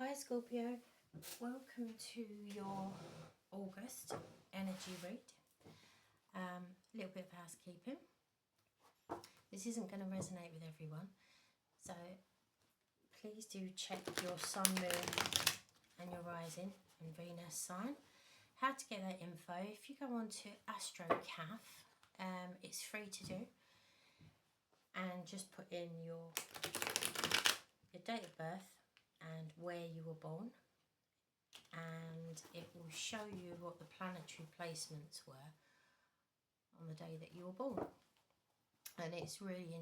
Hi Scorpio, welcome to your August energy read. A little bit of housekeeping. This isn't going to resonate with everyone, so please do check your sun, moon and your rising and Venus sign. How to get that info, if you go on to AstroCaf, it's free to do, and just put in your date of birth and where you were born, and it will show you what the planetary placements were on the day that you were born. And it's really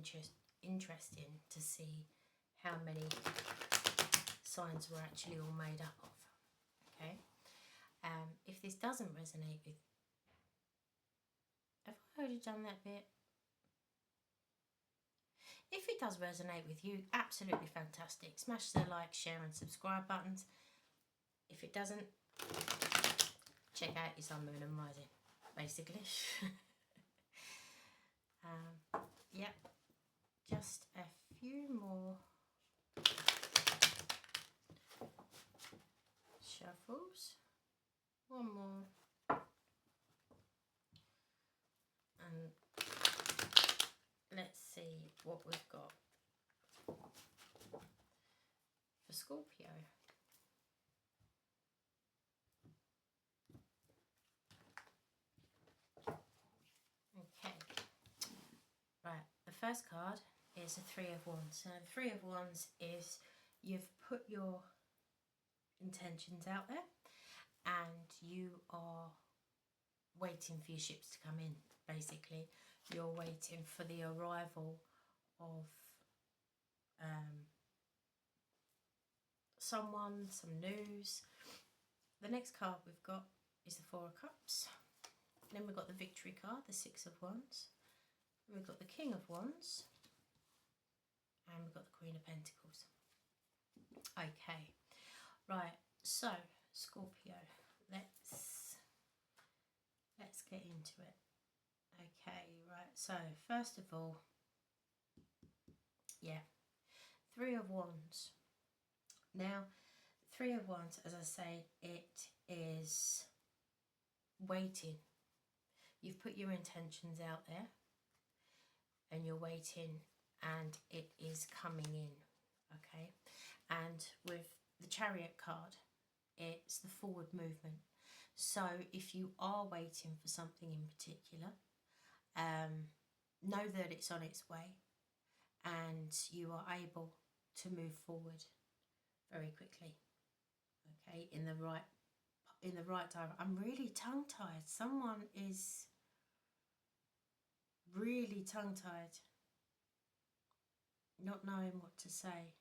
interesting to see how many signs were actually all made up of. Okay, if this doesn't resonate with, have I already done that bit? If it does resonate with you, absolutely fantastic. Smash the like, share and subscribe buttons. If it doesn't, check out your sun, moon and rising, basically. Yep, just a few more shuffles. One more. And let's see what we've got for Scorpio. Okay, right, the first card is the Three of Wands. Now the Three of Wands is you've put your intentions out there and you are waiting for your ships to come in, basically. You're waiting for the arrival of someone, some news. The next card we've got is the Four of Cups. Then we've got the Victory card, the Six of Wands. We've got the King of Wands. And we've got the Queen of Pentacles. Okay, right, so Scorpio, let's get into it. Okay, right, so first of all, yeah, Three of Wands. Now, Three of Wands, as I say, it is waiting. You've put your intentions out there and you're waiting and it is coming in, okay? And with the Chariot card, it's the forward movement. So if you are waiting for something in particular, know that it's on its way and you are able to move forward very quickly, okay, in the right direction. I'm really tongue-tied. Someone is really tongue-tied, not knowing what to say.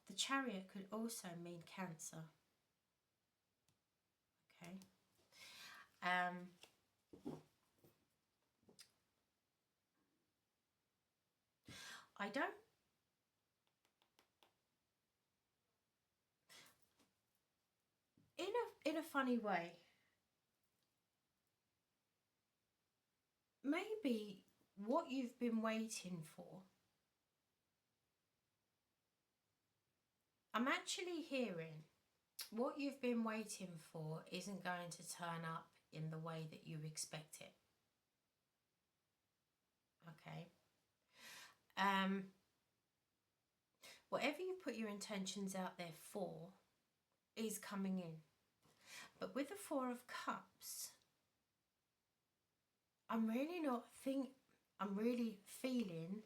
The Chariot could also mean Cancer, okay? I don't, in a funny way, maybe what you've been waiting for, I'm actually hearing what you've been waiting for isn't going to turn up in the way that you expect it. Okay. Whatever you put your intentions out there for is coming in. But with the Four of Cups, I'm really feeling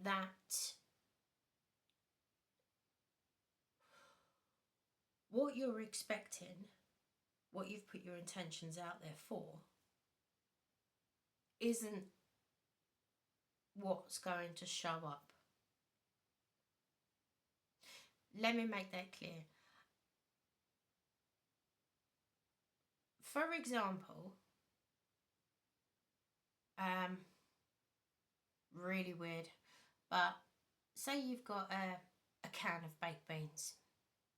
that what you're expecting, what you've put your intentions out there for, isn't what's going to show up. Let me make that clear. For example, really weird, but say you've got a can of baked beans.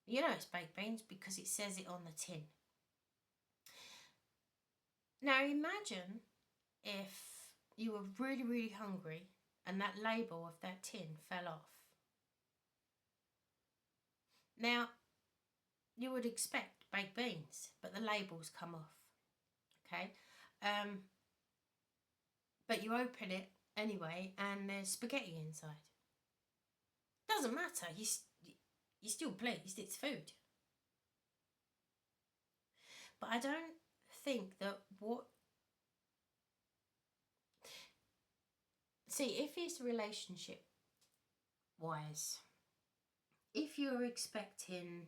You know it's baked beans because it says it on the tin. Now imagine if you were really, really hungry and that label of that tin fell off. Now, you would expect baked beans, but the labels come off, okay? But you open it anyway, and there's spaghetti inside. Doesn't matter, you're still pleased, it's food. But I don't think that see, if it's relationship wise, if you're expecting,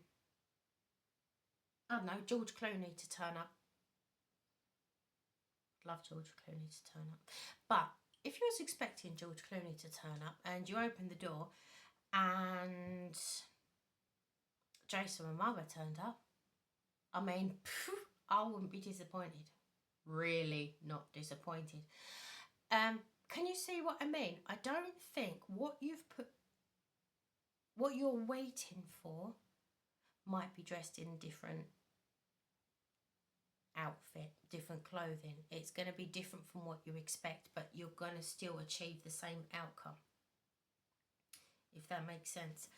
I don't know, George Clooney to turn up, love George Clooney to turn up, but if you was expecting George Clooney to turn up and you opened the door and Jason Momoa turned up, I mean, I wouldn't be disappointed. Really not disappointed. Can you see what I mean? I don't think what you're waiting for might be dressed in different outfit, different clothing. It's going to be different from what you expect, but you're going to still achieve the same outcome, if that makes sense.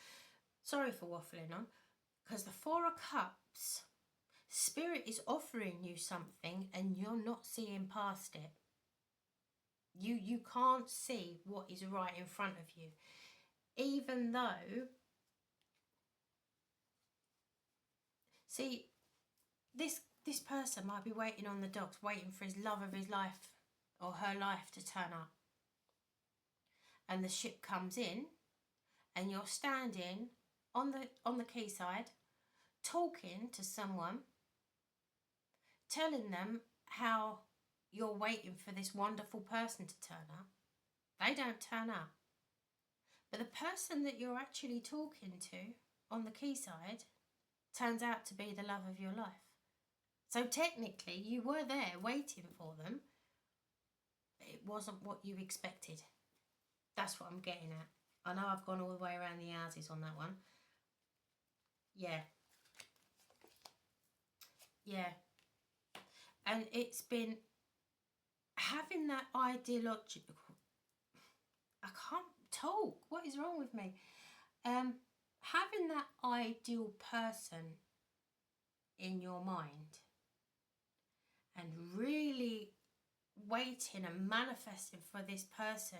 Sorry for waffling on, because the Four of Cups, Spirit is offering you something and you're not seeing past it. You can't see what is right in front of you, even though, see, this person might be waiting on the docks, waiting for his love of his life or her life to turn up, and the ship comes in and you're standing on the quayside talking to someone, telling them how you're waiting for this wonderful person to turn up. They don't turn up, but the person that you're actually talking to on the quayside turns out to be the love of your life. So technically you were there waiting for them, but it wasn't what you expected. That's what I'm getting at. I know I've gone all the way around the houses on that one. Yeah. And it's been having that ideological, I can't talk, what is wrong with me? Having that ideal person in your mind and really waiting and manifesting for this person,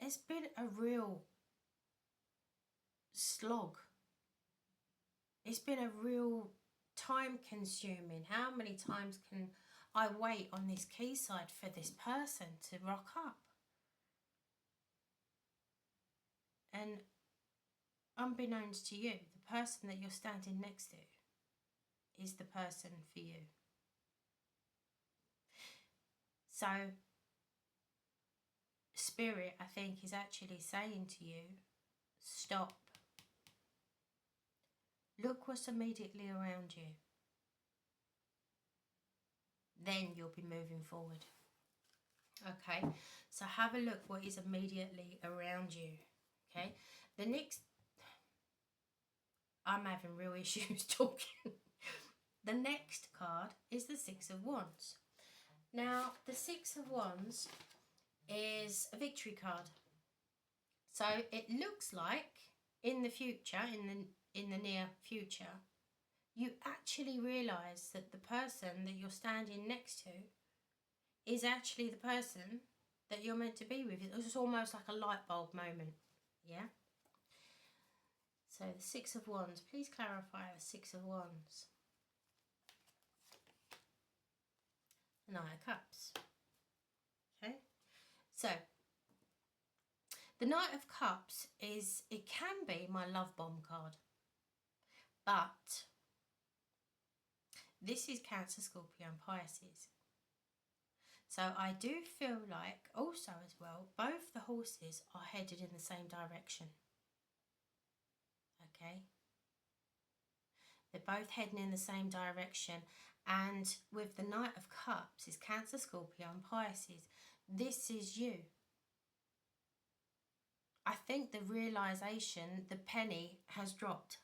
it's been a real slog. It's been a real time consuming. How many times can I wait on this quayside for this person to rock up? And unbeknownst to you, the person that you're standing next to is the person for you. So Spirit, I think, is actually saying to you, stop. Look what's immediately around you. Then you'll be moving forward. Okay, so have a look what is immediately around you. Okay, the next, I'm having real issues talking. The next card is the Six of Wands. Now, the Six of Wands is a victory card. So it looks like in the future, in the near future, you actually realise that the person that you're standing next to is actually the person that you're meant to be with. It's almost like a light bulb moment, yeah? So the Six of Wands, please clarify the Six of Wands. The Knight of Cups. Okay, so the Knight of Cups it can be my love bomb card, but this is Cancer, Scorpio and Pisces. So I do feel like also as well, both the horses are headed in the same direction. Okay, they're both heading in the same direction, and with the Knight of Cups is Cancer, Scorpio and Pisces. This is you. I think the realisation, the penny has dropped.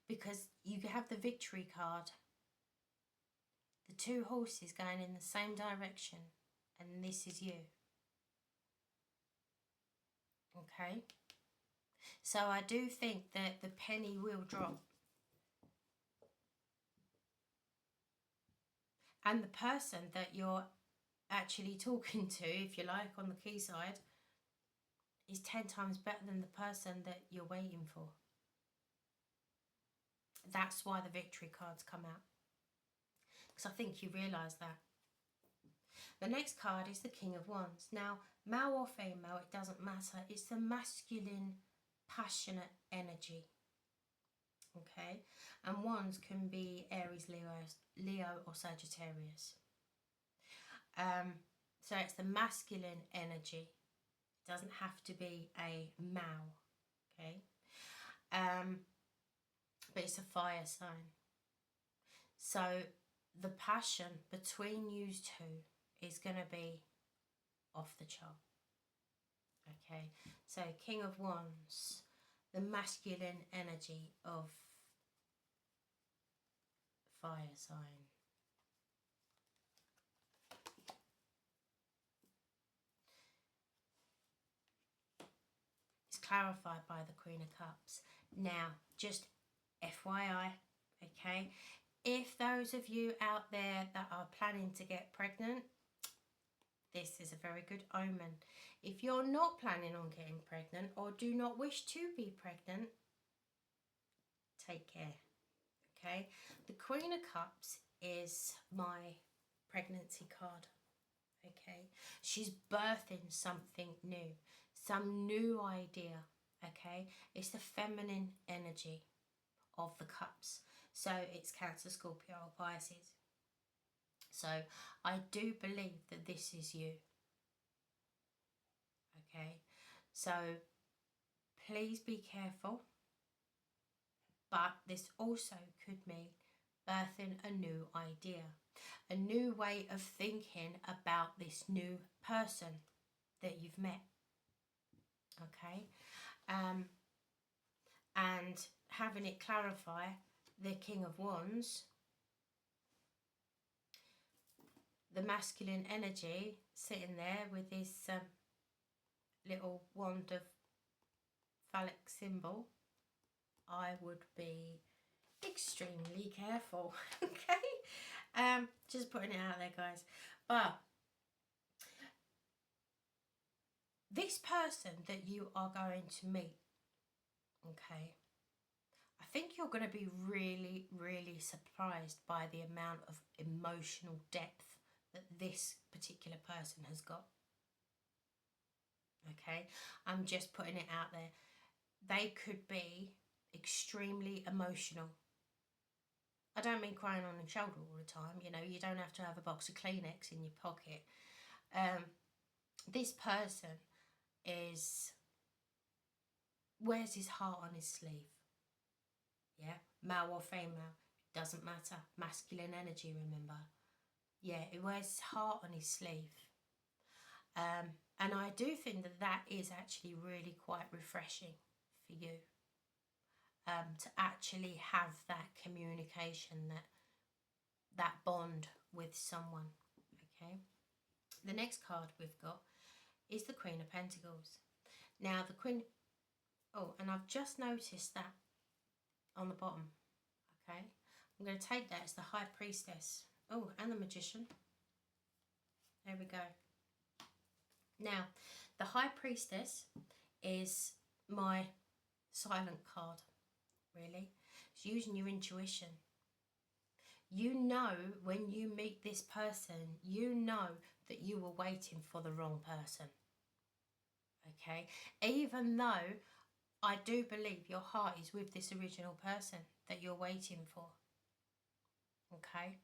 Because you have the victory card. The two horses going in the same direction. And this is you. Okay, so I do think that the penny will drop. And the person that you're actually talking to, if you like, on the key side, is 10 times better than the person that you're waiting for. That's why the victory cards come out, because I think you realise that. The next card is the King of Wands. Now, male or female, it doesn't matter. It's the masculine, passionate energy. Okay, and wands can be Aries, Leo or Sagittarius. So it's the masculine energy. It doesn't have to be a male. Okay, but it's a fire sign. So the passion between you two is going to be off the chart. Okay, so King of Wands, the masculine energy of fire sign. It's clarified by the Queen of Cups. Now, just FYI, okay, if those of you out there that are planning to get pregnant, this is a very good omen. If you're not planning on getting pregnant or do not wish to be pregnant, take care. Okay, the Queen of Cups is my pregnancy card. Okay, she's birthing something new, some new idea. Okay, it's the feminine energy of the cups. So it's Cancer, Scorpio or Pisces. So I do believe that this is you. Okay, so please be careful. But this also could mean birthing a new idea, a new way of thinking about this new person that you've met. Okay, and having it clarify the King of Wands, the masculine energy sitting there with his little wand of phallic symbol, I would be extremely careful. Okay, just putting it out there, guys. But this person that you are going to meet, okay, I think you're going to be really, really surprised by the amount of emotional depth that this particular person has got. Okay, I'm just putting it out there. They could be extremely emotional. I don't mean crying on your shoulder all the time. You know, you don't have to have a box of Kleenex in your pocket. This person wears his heart on his sleeve. Yeah, male or female, doesn't matter. Masculine energy, remember. Yeah, he wears his heart on his sleeve. And I do think that that is actually really quite refreshing for you. To actually have that communication, that bond with someone. Okay. The next card we've got is the Queen of Pentacles. Now the Queen, oh, and I've just noticed that on the bottom. Okay, I'm going to take that as the High Priestess. Oh, and the Magician. There we go. Now, the High Priestess is my silent card, really. It's using your intuition. You know when you meet this person, you know that you were waiting for the wrong person. Okay, even though I do believe your heart is with this original person that you're waiting for. Okay,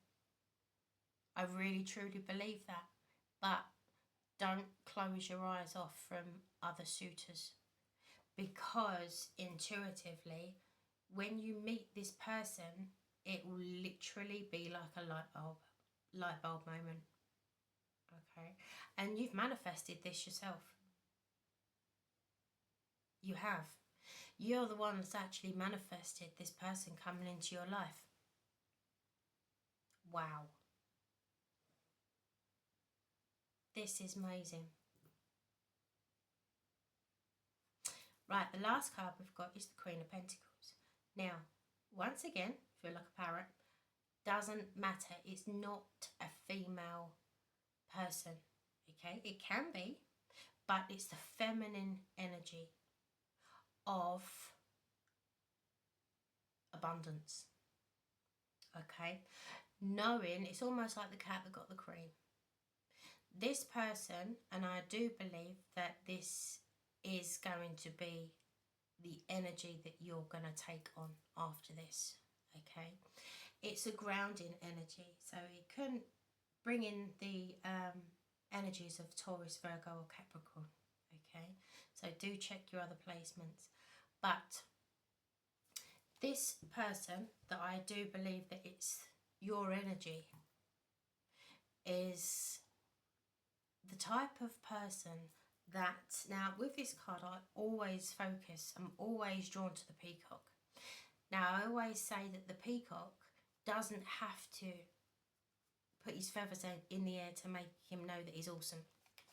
I really truly believe that. But don't close your eyes off from other suitors, because intuitively, when you meet this person, it will literally be like a light bulb moment. Okay, and you've manifested this yourself. You have. You're the one that's actually manifested this person coming into your life. Wow. This is amazing. Right, the last card we've got is the Queen of Pentacles. Now, once again, feel like a parrot, doesn't matter. It's not a female person, okay? It can be, but it's the feminine energy of abundance, okay? Knowing, it's almost like the cat that got the cream. This person, and I do believe that this is going to be the energy that you're going to take on after this, okay? It's a grounding energy, so it can bring in the energies of Taurus, Virgo or Capricorn, okay? So do check your other placements. But this person that I do believe that it's your energy is the type of person that, now with this card I always focus, I'm always drawn to the peacock. Now I always say that the peacock doesn't have to put his feathers in the air to make him know that he's awesome.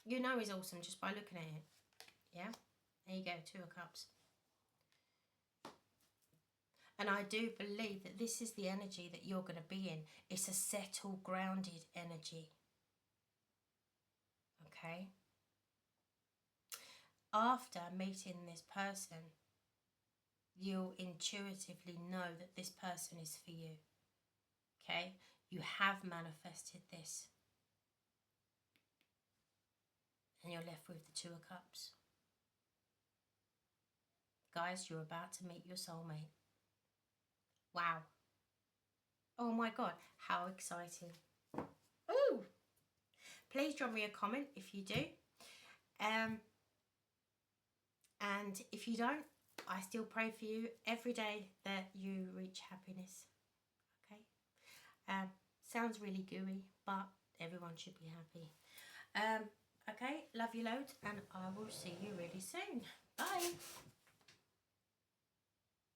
You know he's awesome just by looking at him. Yeah, there you go, 2 of Cups. And I do believe that this is the energy that you're going to be in. It's a settled, grounded energy. Okay? After meeting this person, you'll intuitively know that this person is for you. Okay? You have manifested this. And you're left with the 2 of Cups. Guys, you're about to meet your soulmate. Wow. Oh my God, how exciting. Ooh! Please drop me a comment if you do. And if you don't, I still pray for you every day that you reach happiness. Okay? Sounds really gooey, but everyone should be happy. Okay, love you loads, and I will see you really soon. Bye.